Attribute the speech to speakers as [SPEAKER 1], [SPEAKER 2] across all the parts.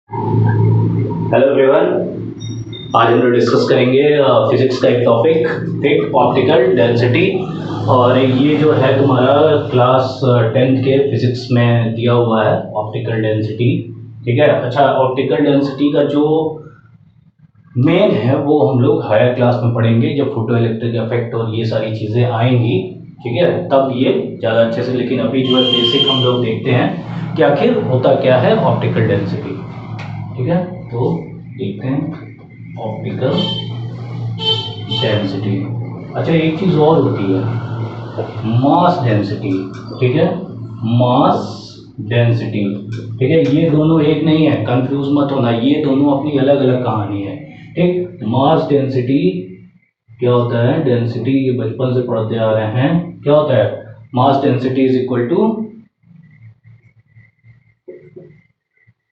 [SPEAKER 1] Hello everyone. आज हम लोग डिस्कस करेंगे फिजिक्स का एक टॉपिक, ठीक, ऑप्टिकल डेंसिटी। और ये जो है तुम्हारा क्लास 10th के फिजिक्स में दिया हुआ है ऑप्टिकल डेंसिटी। ठीक है। अच्छा, ऑप्टिकल डेंसिटी का जो मेन है वो हम लोग हायर क्लास में पढ़ेंगे जब फोटो इलेक्ट्रिक इफेक्ट और ये सारी चीज़ें आएंगी। ठीक है, तब ये ज़्यादा अच्छे से। लेकिन अभी जो है बेसिक हम लोग देखते हैं कि आखिर होता क्या है ऑप्टिकल डेंसिटी। ठीक है, तो देखते हैं ऑप्टिकल डेंसिटी। अच्छा, एक चीज़ और होती है, मास डेंसिटी। ठीक है, मास डेंसिटी। ठीक है, ये दोनों एक नहीं है, कंफ्यूज मत होना, ये दोनों अपनी अलग अलग कहानी है। ठीक, मास डेंसिटी क्या होता है? डेंसिटी ये बचपन से पढ़ते आ रहे हैं। क्या होता है? Mass density is equal to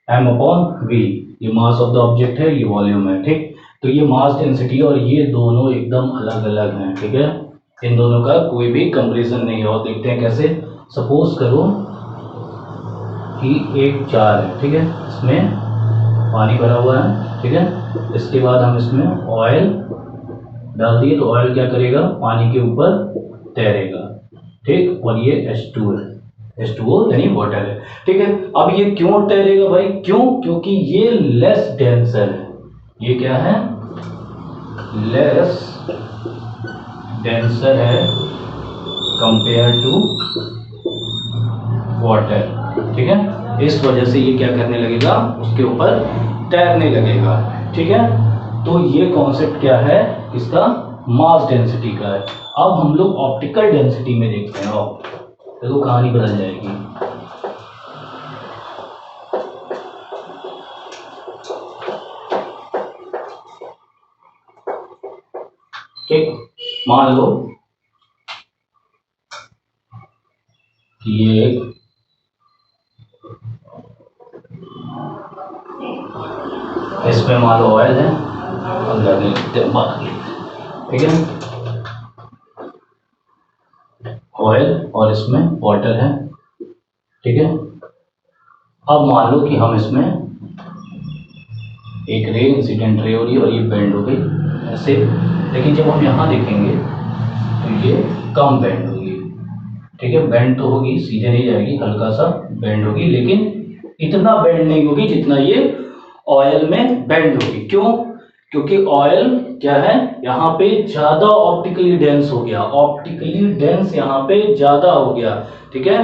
[SPEAKER 1] M upon V. ये मास ऑफ द ऑब्जेक्ट है, ये वॉल्यूम है। ठीक, तो ये मास डेंसिटी और ये दोनों एकदम अलग अलग हैं। ठीक है, इन दोनों का कोई भी कंपैरिजन नहीं है। और देखते हैं कैसे। सपोज करो कि एक जार है, ठीक है, इसमें पानी भरा हुआ है। ठीक है, इसके बाद हम इसमें ऑयल डाल दिए तो ऑयल क्या करेगा? पानी के ऊपर तैरेगा। ठीक, और ये H2 है, H2O यानी वाटर है। ठीक है, अब ये क्यों तैरेगा भाई? क्यों? क्योंकि ये लेस डेंसर है। ये क्या है? लेस डेंसर है कंपेयर टू वाटर। ठीक है, इस वजह से ये क्या करने लगेगा? उसके ऊपर तैरने लगेगा। ठीक है, तो ये कॉन्सेप्ट क्या है इसका? मास डेंसिटी का है। अब हम लोग ऑप्टिकल डेंसिटी में देखते हैं। देखो कहानी बदल जाएगी। ठीक, मान लो कि ये इसमें मान लो ऑयल है, अंदर नहीं लिखते बाहर लिखते। ठीक है, ऑयल और इसमें वाटर है। ठीक है, अब मान लो कि हम इसमें एक रे इंसिडेंट रे हो रही है और ये बेंड हो गई ऐसे। लेकिन जब हम यहाँ देखेंगे तो ये कम बेंड होगी। ठीक है, बेंड तो होगी, सीधे नहीं जाएगी, हल्का सा बेंड होगी, लेकिन इतना बेंड नहीं होगी जितना ये ऑयल में बेंड होगी। क्यों? क्योंकि ऑयल क्या है, यहाँ पे ज्यादा ऑप्टिकली डेंस हो गया, ऑप्टिकली डेंस यहाँ पे ज्यादा हो गया। ठीक है,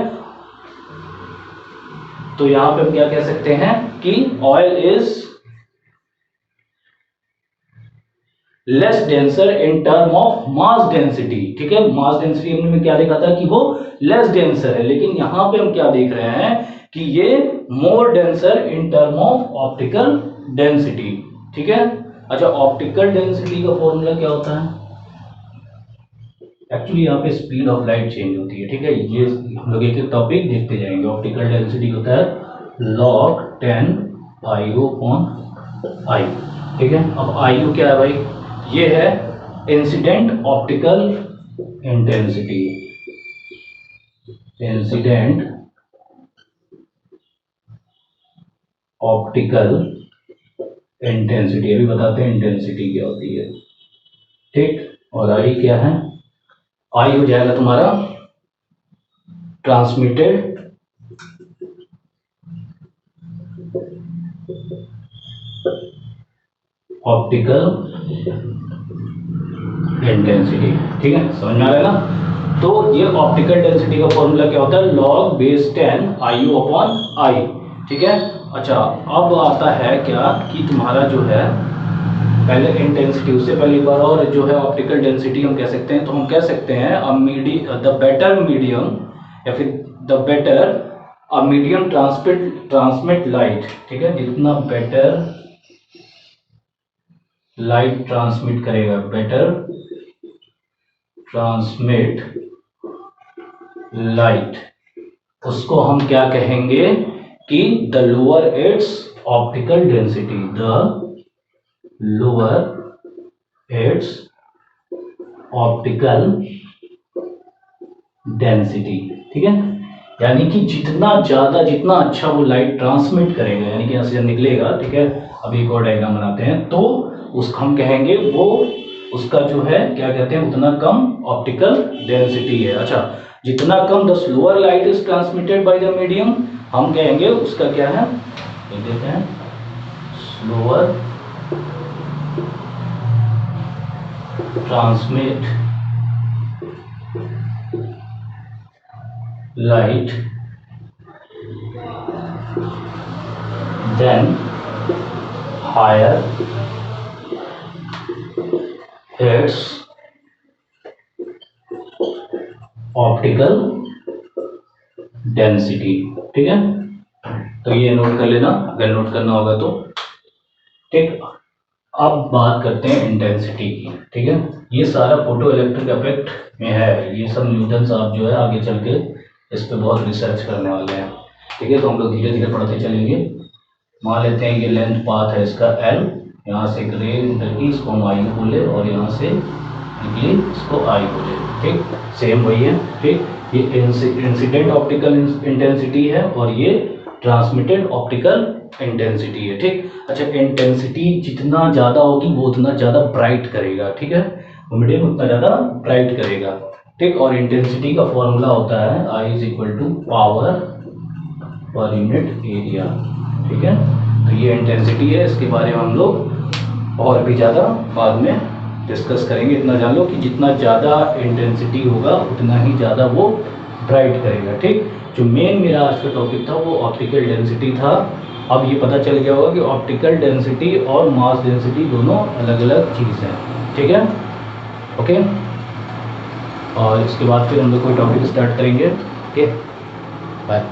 [SPEAKER 1] तो यहाँ पे हम क्या कह सकते हैं कि oil is less denser in term of mass density. ठीक है, मास डेंसिटी हमने में क्या देखा था कि वो लेस डेंसर है, लेकिन यहां पे हम क्या देख रहे हैं कि ये मोर denser in term of optical density. ठीक है, अच्छा, ऑप्टिकल डेंसिटी का फॉर्मूला क्या होता है? एक्चुअली यहाँ पे स्पीड ऑफ लाइट चेंज होती है। ठीक है, ये हम लोग एक एक टॉपिक देखते जाएंगे। ऑप्टिकल डेंसिटी होता है log 10 IU अपॉन आई। ठीक है, अब IU क्या है भाई? ये है incident optical intensity. Incident optical intensity, अभी बताते हैं इंटेंसिटी क्या होती है। ठीक, और आई क्या है? आई हो जाएगा तुम्हारा ट्रांसमिटेड ऑप्टिकल इंटेंसिटी। ठीक है, समझ में आ रहा है ना? तो ये ऑप्टिकल डेंसिटी का फॉर्मूला क्या होता है? log base 10 IU upon I. ठीक है, अच्छा, अब आता है क्या कि तुम्हारा जो है पहले इंटेंसिटी, उससे पहले एक बार और जो है ऑप्टिकल डेंसिटी हम कह सकते हैं। तो हम कह सकते हैं द बेटर मीडियम, या फिर the better a medium transmit light. ठीक है, जितना बेटर लाइट ट्रांसमिट करेगा, बेटर ट्रांसमिट लाइट, उसको हम क्या कहेंगे कि the lower it's optical density, the lower it's optical density. ठीक है, यानी कि जितना अच्छा वो लाइट ट्रांसमिट करेगा, यानी कि यहाँ से जब निकलेगा, ठीक है, अब एक और डायग्राम बनाते हैं, तो उसको हम कहेंगे वो उसका जो है क्या कहते हैं, उतना कम ऑप्टिकल डेंसिटी है। अच्छा, जितना come the slower light is transmitted by the medium, हम कहेंगे उसका क्या है, लिख देते हैं slower transmit light then higher its optical density। ठीक है, तो ये नोट कर लेना अगर नोट करना होगा तो। ठीक, अब बात करते हैं इंटेंसिटी की। ठीक है, ये सारा फोटो इलेक्ट्रिक इफेक्ट में है, ये सब न्यूटन साहब जो है आगे चल के इस पे बहुत रिसर्च करने वाले हैं। ठीक है, तो हम लोग धीरे धीरे पढ़ते चलेंगे। मान लेते हैं ये लेंथ पाथ है इसका L, यहाँ से एक रे निकली, इसको हम I बोले, और यहाँ से निकली, इसको I बोले। ठीक, सेम वही है। ठीक, ये इंसिडेंट ऑप्टिकल इंटेंसिटी है और ये ट्रांसमिटेड ऑप्टिकल इंटेंसिटी है। ठीक, अच्छा, इंटेंसिटी जितना ज़्यादा होगी वो उतना ज़्यादा ब्राइट करेगा। ठीक है, मीडियम उतना ज़्यादा ब्राइट करेगा। ठीक, और इंटेंसिटी का फॉर्मूला होता है I is equal to power per unit area. ठीक है, तो ये इंटेंसिटी है, इसके बारे में हम लोग और भी ज़्यादा बाद में डिस्कस करेंगे। इतना जान लो कि जितना ज़्यादा इंटेंसिटी होगा उतना ही ज़्यादा वो ब्राइट करेगा। ठीक, जो मेन मेरा आज का टॉपिक था वो ऑप्टिकल डेंसिटी था। अब ये पता चल गया होगा कि ऑप्टिकल डेंसिटी और मास डेंसिटी दोनों अलग अलग चीज़ हैं। ठीक है, ओके, और इसके बाद फिर हम लोग कोई टॉपिक स्टार्ट करेंगे। Okay, bye.